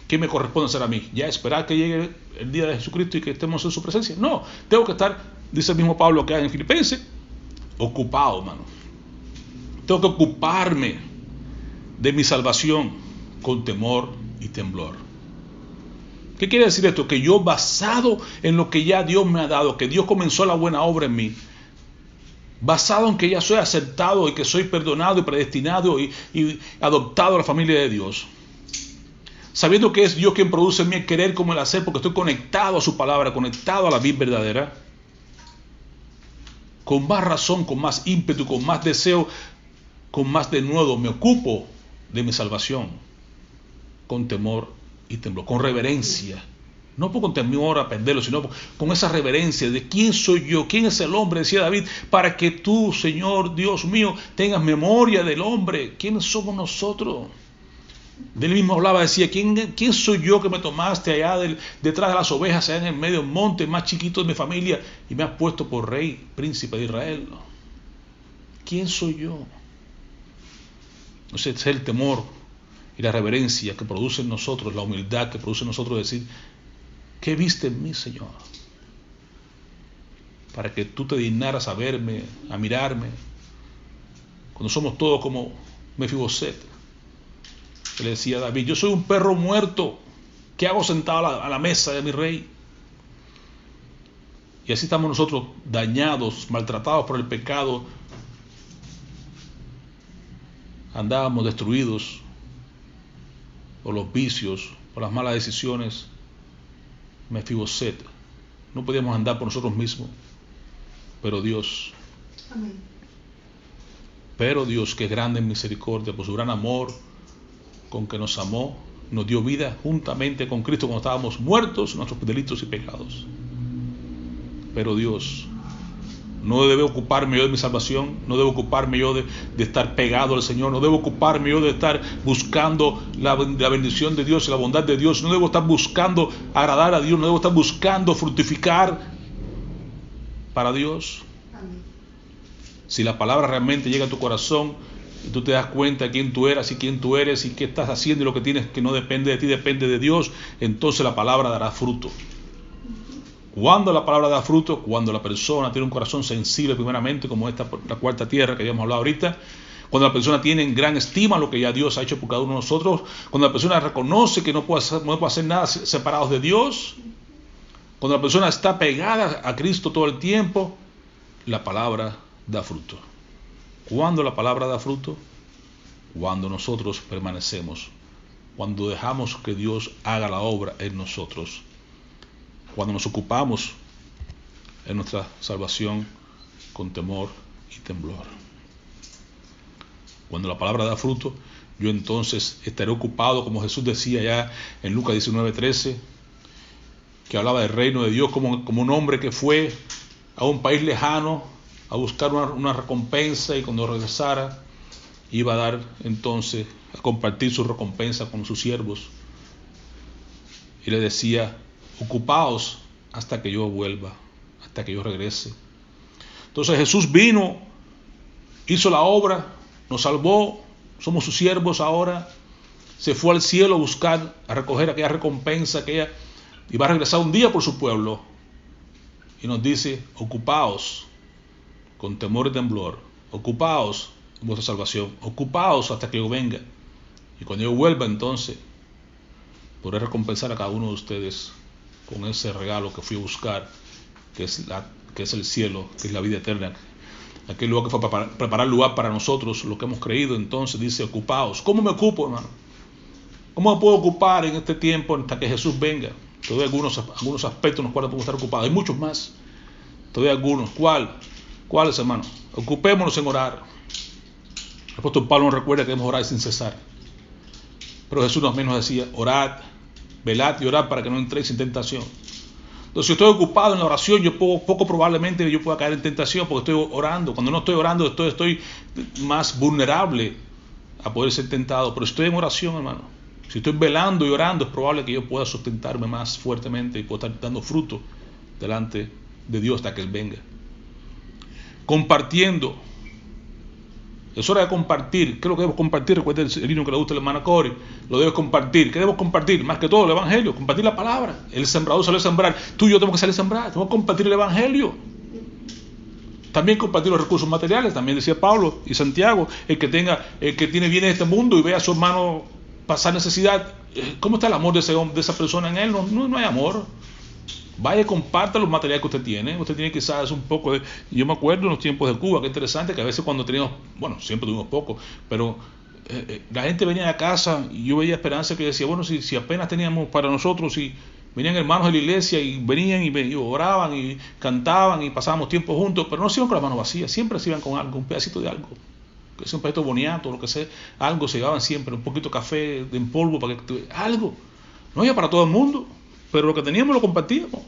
¿qué me corresponde hacer a mí? ¿Ya esperar que llegue el día de Jesucristo y que estemos en su presencia? No, tengo que estar, dice el mismo Pablo acá en Filipenses, ocupado, hermano. Tengo que ocuparme de mi salvación con temor y temblor. ¿Qué quiere decir esto? Que yo, basado en lo que ya Dios me ha dado, que Dios comenzó la buena obra en mí, basado en que ya soy aceptado y que soy perdonado y predestinado y adoptado a la familia de Dios, sabiendo que es Dios quien produce en mí el querer como el hacer, porque estoy conectado a su palabra, conectado a la vida verdadera, con más razón, con más ímpetu, con más deseo, con más denuedo, me ocupo de mi salvación, con temor y temblor, con reverencia, No con temor a perderlo, sino con esa reverencia de quién soy yo, quién es el hombre, decía David, para que tú, Señor Dios mío, tengas memoria del hombre. ¿Quiénes somos nosotros? De él mismo hablaba, decía, ¿quién soy yo que me tomaste allá detrás de las ovejas, allá en el medio del monte, más chiquito de mi familia, y me has puesto por rey, príncipe de Israel? ¿Quién soy yo? Entonces, es el temor y la reverencia que produce en nosotros, la humildad que produce en nosotros decir, ¿qué viste en mí, Señor? Para que tú te dignaras a verme, a mirarme, cuando somos todos como Mefiboset. Que le decía a David, yo soy un perro muerto, ¿qué hago sentado a la mesa de mi rey? Y así estamos nosotros dañados, maltratados por el pecado, andábamos destruidos por los vicios, por las malas decisiones. Mefiboset, no podíamos andar por nosotros mismos, pero Dios, amén. Pero Dios, que es grande en misericordia, por su gran amor con que nos amó, nos dio vida juntamente con Cristo cuando estábamos muertos en nuestros delitos y pecados. Pero Dios, no debe ocuparme yo de mi salvación, no debo ocuparme yo de estar pegado al Señor, no debo ocuparme yo de estar buscando la bendición de Dios y la bondad de Dios, no debo estar buscando agradar a Dios, no debo estar buscando fructificar para Dios. Amén. Si la palabra realmente llega a tu corazón y tú te das cuenta de quién tú eras y quién tú eres y qué estás haciendo y lo que tienes que no depende de ti, depende de Dios, entonces la palabra dará fruto. Cuando la palabra da fruto, cuando la persona tiene un corazón sensible primeramente, como la cuarta tierra que habíamos hablado ahorita, cuando la persona tiene en gran estima lo que ya Dios ha hecho por cada uno de nosotros, cuando la persona reconoce que no puede hacer nada separados de Dios, cuando la persona está pegada a Cristo todo el tiempo, la palabra da fruto. ¿Cuándo la palabra da fruto? Cuando nosotros permanecemos, cuando dejamos que Dios haga la obra en nosotros, cuando nos ocupamos en nuestra salvación con temor y temblor. Cuando la palabra da fruto, yo entonces estaré ocupado, como Jesús decía ya en Lucas 19:13, que hablaba del reino de Dios como un hombre que fue a un país lejano a buscar una recompensa, y cuando regresara iba a dar entonces a compartir su recompensa con sus siervos, y le decía, ocupaos hasta que yo vuelva, hasta que yo regrese. Entonces Jesús vino, hizo la obra, nos salvó, somos sus siervos ahora, se fue al cielo a buscar, a recoger aquella recompensa, y va a regresar un día por su pueblo, y nos dice, ocupaos con temor y temblor, ocupaos en vuestra salvación, ocupaos hasta que yo venga, y cuando yo vuelva entonces podré recompensar a cada uno de ustedes con ese regalo que fui a buscar, que es el cielo, que es la vida eterna, aquel lugar que fue para preparar lugar para nosotros, lo que hemos creído. Entonces dice, ocupaos. ¿Cómo me ocupo, hermano? ¿Cómo me puedo ocupar en este tiempo hasta que Jesús venga? Te doy algunos aspectos en los cuales podemos estar ocupados. Hay muchos más. Te doy algunos. ¿Cuáles, hermano? Ocupémonos en orar. El apóstol Pablo nos recuerda que debemos orar sin cesar. Pero Jesús nos decía, orad, velad y orad para que no entréis en tentación. Entonces, si estoy ocupado en la oración, poco probablemente yo pueda caer en tentación porque estoy orando. Cuando no estoy orando, estoy más vulnerable a poder ser tentado. Pero si estoy en oración, hermano, si estoy velando y orando, es probable que yo pueda sustentarme más fuertemente y pueda estar dando fruto delante de Dios hasta que Él venga. Compartiendo. Es hora de compartir. ¿Qué es lo que debemos compartir? Recuerda el himno que le gusta al hermano Cory. Lo debes compartir. ¿Qué debemos compartir? Más que todo el evangelio. Compartir la palabra. El sembrador salió a sembrar. Tú y yo tenemos que salir a sembrar. Tenemos que compartir el evangelio. También compartir los recursos materiales. También decía Pablo y Santiago. El que tiene bien en este mundo y ve a su hermano pasar necesidad. ¿Cómo está el amor de esa persona en él? No hay amor. Vaya y comparta los materiales que usted tiene. Usted tiene quizás un poco de... Yo me acuerdo en los tiempos de Cuba, que interesante, que a veces cuando teníamos... Bueno, siempre tuvimos poco, pero la gente venía a casa y yo veía esperanza que decía, bueno, si apenas teníamos para nosotros, y venían hermanos de la iglesia y venían y oraban y cantaban y pasábamos tiempo juntos, pero no se iban con las manos vacías, siempre se iban con algo, un pedacito de algo. Que sea un pedacito boniato, lo que sea, algo se llevaban siempre, un poquito de café en polvo, para que algo. No había para todo el mundo. pero lo que teníamos lo compartíamos.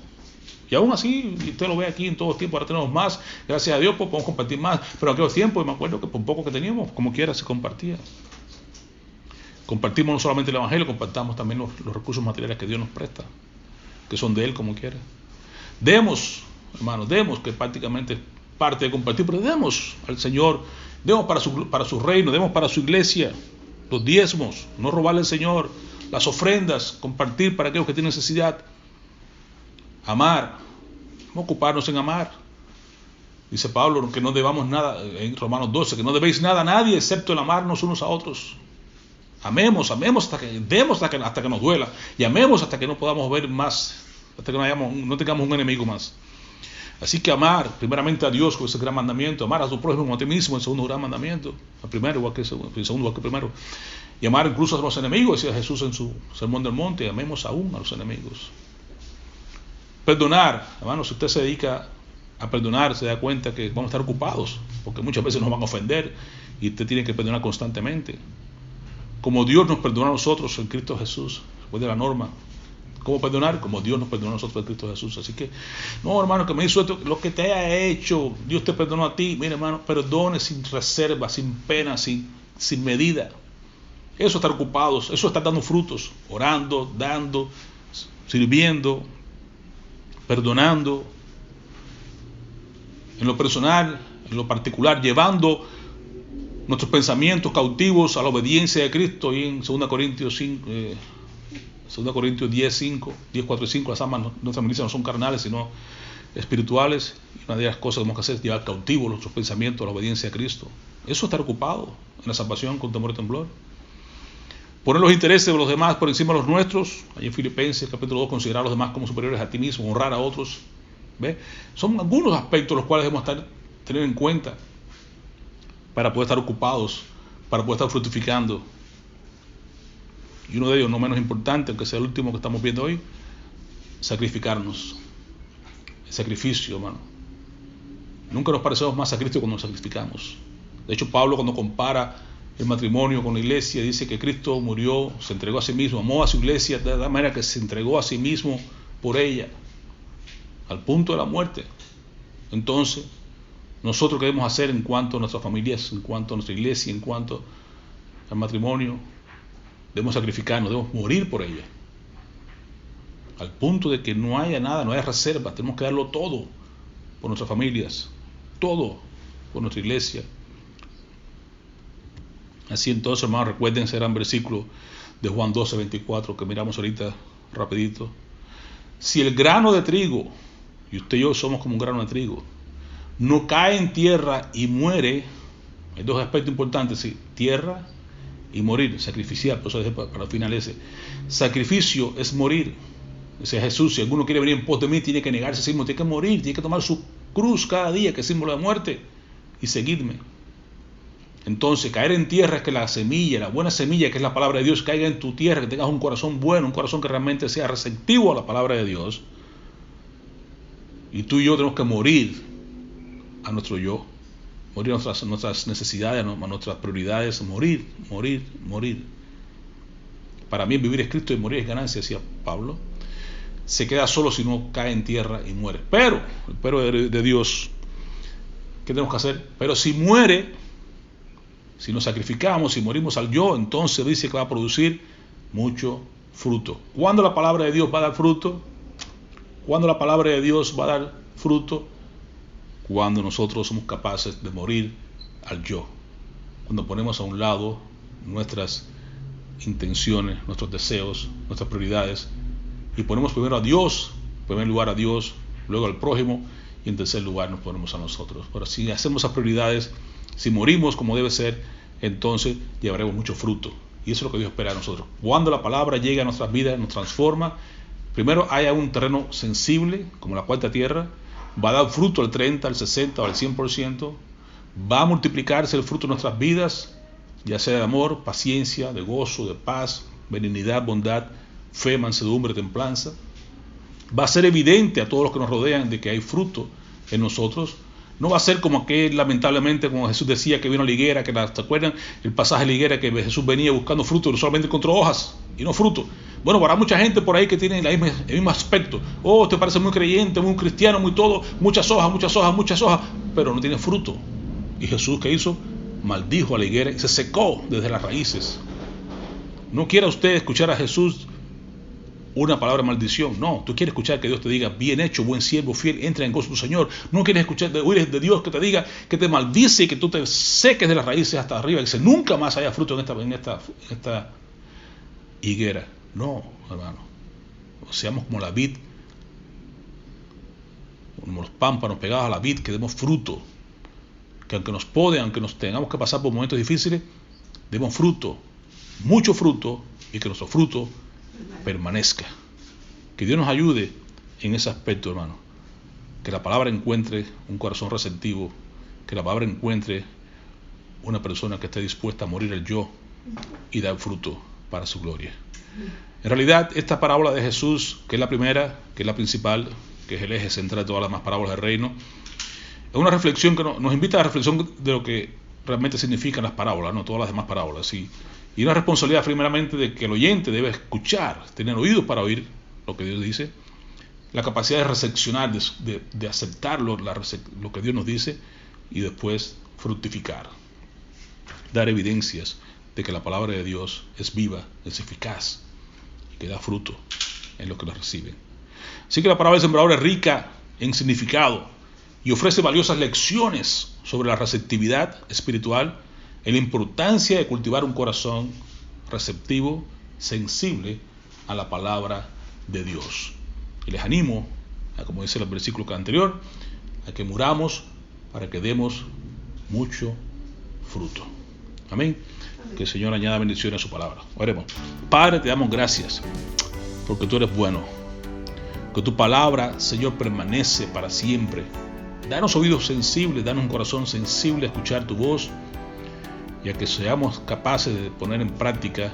Y aún así, y usted lo ve aquí en todos los tiempos, ahora tenemos más, gracias a Dios, pues podemos compartir más. Pero en aquellos tiempos, me acuerdo que por poco que teníamos, como quiera, se compartía. Compartimos no solamente el Evangelio, compartamos también los recursos materiales que Dios nos presta, que son de Él como quiera. Demos, hermanos, demos, que prácticamente es parte de compartir, pero demos al Señor, demos para su reino, demos para su iglesia, los diezmos, no robarle al Señor, las ofrendas, compartir para aquellos que tienen necesidad. Amar, vamos a ocuparnos en amar. Dice Pablo que no debamos nada, en Romanos 12, que no debéis nada a nadie excepto el amarnos unos a otros. Amemos hasta que demos hasta que nos duela, y amemos hasta que no podamos ver más, hasta que no tengamos un enemigo más. Así que amar primeramente a Dios, con ese gran mandamiento, amar a tu prójimo como a ti mismo, el segundo gran mandamiento, el primero igual que el segundo igual que el primero, y amar incluso a los enemigos, decía Jesús en su sermón del monte, amemos aún a los enemigos. Perdonar, hermano, si usted se dedica a perdonar, se da cuenta que vamos a estar ocupados, porque muchas veces nos van a ofender, y usted tiene que perdonar constantemente. Como Dios nos perdonó a nosotros en Cristo Jesús, después de la norma. ¿Cómo perdonar? Como Dios nos perdonó a nosotros en Cristo Jesús. Así que, no, hermano, que me hizo esto, lo que te haya hecho, Dios te perdonó a ti. Mira, hermano, perdone sin reserva, sin pena, sin medida. Eso es estar ocupados, eso es estar dando frutos, orando, dando, sirviendo, perdonando. En lo personal, en lo particular, llevando nuestros pensamientos cautivos a la obediencia de Cristo. Y en 2 Corintios 10, 4 y 5, las armas nuestras milicias no son carnales, sino espirituales. Y una de las cosas que tenemos que hacer es llevar cautivos nuestros pensamientos a la obediencia de Cristo. Eso es estar ocupado en la salvación con temor y temblor. Poner los intereses de los demás por encima de los nuestros. Allí en Filipenses capítulo 2, considerar a los demás como superiores a ti mismo, honrar a otros. ¿Ve? Son algunos aspectos los cuales debemos tener en cuenta para poder estar ocupados, para poder estar fructificando. Y uno de ellos, no menos importante, aunque sea el último que estamos viendo hoy, sacrificarnos. El sacrificio, hermano. Nunca nos parecemos más sacrificios cuando nos sacrificamos. De hecho, Pablo, cuando compara el matrimonio con la iglesia, dice que Cristo murió, se entregó a sí mismo, amó a su iglesia de la manera que se entregó a sí mismo por ella, al punto de la muerte. Entonces, nosotros qué debemos hacer en cuanto a nuestras familias, en cuanto a nuestra iglesia, en cuanto al matrimonio. Debemos sacrificarnos, debemos morir por ella, al punto de que no haya nada, no haya reserva. Tenemos que darlo todo por nuestras familias, todo por nuestra iglesia. Así entonces, hermanos, recuerden ese gran versículo de Juan 12, 24 que miramos ahorita rapidito. Si el grano de trigo, y usted y yo somos como un grano de trigo, no cae en tierra y muere, hay dos aspectos importantes, ¿sí? Tierra y morir, sacrificial. Por eso para el final ese sacrificio es morir. Dice Jesús, si alguno quiere venir en pos de mí, tiene que negarse a sí mismo, tiene que morir, tiene que tomar su cruz cada día, que es símbolo de muerte, y seguirme. Entonces, caer en tierra es que la semilla, la buena semilla, que es la palabra de Dios, caiga en tu tierra, que tengas un corazón bueno, un corazón que realmente sea receptivo a la palabra de Dios. Y tú y yo tenemos que morir a nuestro yo, morir a nuestras necesidades, a nuestras prioridades, morir. Para mí vivir es Cristo y morir es ganancia, decía Pablo. Se queda solo si no cae en tierra y muere. Pero de Dios, ¿qué tenemos que hacer? Pero si muere, si nos sacrificamos, si morimos al yo, entonces dice que va a producir mucho fruto. ¿Cuándo la palabra de Dios va a dar fruto? ¿Cuándo la palabra de Dios va a dar fruto? Cuando nosotros somos capaces de morir al yo. Cuando ponemos a un lado nuestras intenciones, nuestros deseos, nuestras prioridades, y ponemos primero a Dios, en primer lugar a Dios, luego al prójimo, y en tercer lugar nos ponemos a nosotros. Pero si hacemos esas prioridades, si morimos como debe ser, entonces llevaremos mucho fruto. Y eso es lo que Dios espera de nosotros. Cuando la palabra llega a nuestras vidas, nos transforma. Primero haya un terreno sensible, como la cuarta tierra, va a dar fruto al 30, al 60 o al 100%. Va a multiplicarse el fruto de nuestras vidas, ya sea de amor, paciencia, de gozo, de paz, benignidad, bondad, fe, mansedumbre, templanza. Va a ser evidente a todos los que nos rodean de que hay fruto en nosotros. No va a ser como aquel, lamentablemente, como Jesús decía, que vino a la higuera, ¿se acuerdan? El pasaje de la higuera, que Jesús venía buscando fruto, solamente encontró hojas y no fruto. Bueno, habrá mucha gente por ahí que tiene el mismo aspecto. Oh, te parece muy creyente, muy cristiano, muy todo, muchas hojas, pero no tiene fruto. ¿Y Jesús qué hizo? Maldijo a la higuera y se secó desde las raíces. No quiera usted escuchar a Jesús una palabra de maldición. No, tú quieres escuchar que Dios te diga, bien hecho, buen siervo, fiel, entra en gozo de tu Señor. No quieres escuchar oír de Dios que te diga, que te maldice y que tú te seques de las raíces hasta arriba y que nunca más haya fruto en esta higuera. No, hermano. Seamos como la vid, como los pámpanos pegados a la vid, que demos fruto. Que aunque nos tengamos que pasar por momentos difíciles, demos fruto, mucho fruto, y que nuestro fruto permanezca. Que Dios nos ayude en ese aspecto, hermano. Que la palabra encuentre un corazón receptivo, que la palabra encuentre una persona que esté dispuesta a morir el yo y dar fruto para su gloria. En realidad, esta parábola de Jesús, que es la primera, que es la principal, que es el eje central de todas las demás parábolas del reino, es una reflexión que nos invita a la reflexión de lo que realmente significan las parábolas, no todas las demás parábolas, y una responsabilidad primeramente de que el oyente debe escuchar, tener oídos para oír lo que Dios dice, la capacidad de recepcionar, de aceptar lo que Dios nos dice, y después fructificar, dar evidencias de que la palabra de Dios es viva, es eficaz, y que da fruto en lo que la reciben. Así que la parábola del sembrador es rica en significado y ofrece valiosas lecciones sobre la receptividad espiritual, en la importancia de cultivar un corazón receptivo, sensible a la palabra de Dios. Y les animo, como dice el versículo anterior, a que muramos para que demos mucho fruto. Amén. Que el Señor añada bendiciones a su palabra. Oremos. Padre, te damos gracias porque tú eres bueno. Que tu palabra, Señor, permanece para siempre. Danos oídos sensibles, danos un corazón sensible a escuchar tu voz y a que seamos capaces de poner en práctica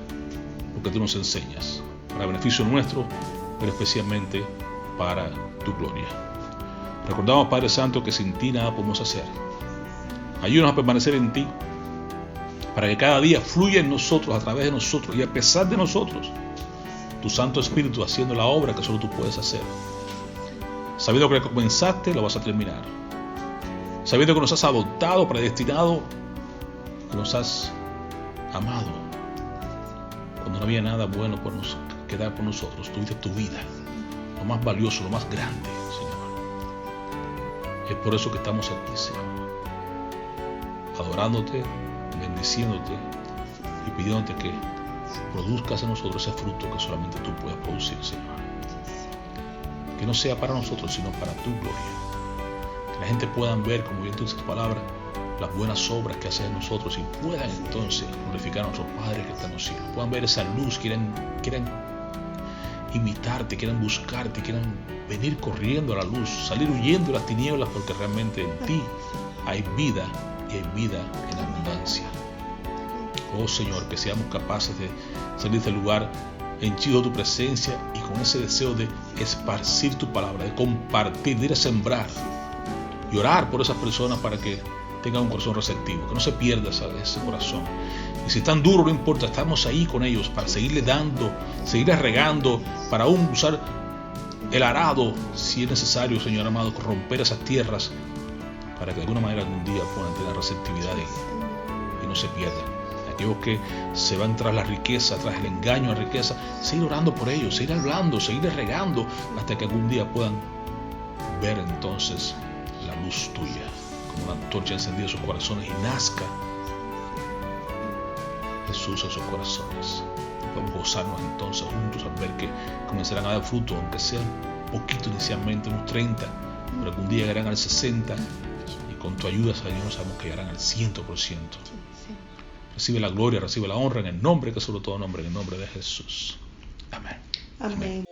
lo que tú nos enseñas, para beneficio nuestro, pero especialmente para tu gloria. Recordamos, Padre Santo, que sin ti nada podemos hacer. Ayúdanos a permanecer en ti, para que cada día fluya en nosotros, a través de nosotros y a pesar de nosotros, tu Santo Espíritu haciendo la obra que solo tú puedes hacer. Sabiendo que comenzaste, lo vas a terminar. Sabiendo que nos has adoptado, predestinado, que nos has amado. Cuando no había nada bueno por que dar por nosotros, tuviste tu vida, lo más valioso, lo más grande, Señor. Es por eso que estamos aquí, Señor, adorándote, bendiciéndote y pidiéndote que produzcas en nosotros ese fruto que solamente tú puedes producir, Señor. Que no sea para nosotros, sino para tu gloria. Que la gente pueda ver, como bien tú dices tu palabra, las buenas obras que haces en nosotros y puedan entonces glorificar a nuestro Padre que está en los cielos. Puedan ver esa luz, quieran imitarte, quieran buscarte, quieran venir corriendo a la luz, salir huyendo de las tinieblas, porque realmente en ti hay vida y hay vida en abundancia. Oh Señor, que seamos capaces de salir de este lugar henchido de tu presencia y con ese deseo de esparcir tu palabra, de compartir, de ir a sembrar y orar por esas personas para que tengan un corazón receptivo, que no se pierda ese corazón. Y si están duros, no importa, estamos ahí con ellos para seguirle dando, seguirles regando, para aún usar el arado, si es necesario, Señor amado, romper esas tierras para que de alguna manera algún día puedan tener receptividad y no se pierdan. Aquellos que se van tras la riqueza, tras el engaño a la riqueza, seguir orando por ellos, seguir hablando, seguir regando, hasta que algún día puedan ver entonces la luz tuya, como una antorcha encendida en sus corazones, y nazca Jesús en sus corazones. Podemos gozarnos entonces juntos al ver que comenzarán a dar fruto, aunque sea un poquito inicialmente, unos 30, pero algún día llegarán al 60, y con tu ayuda, Señor, sabemos que llegarán al 100%. Recibe la gloria, recibe la honra en el nombre que sobre todo nombre, en el nombre de Jesús. Amén. Amén.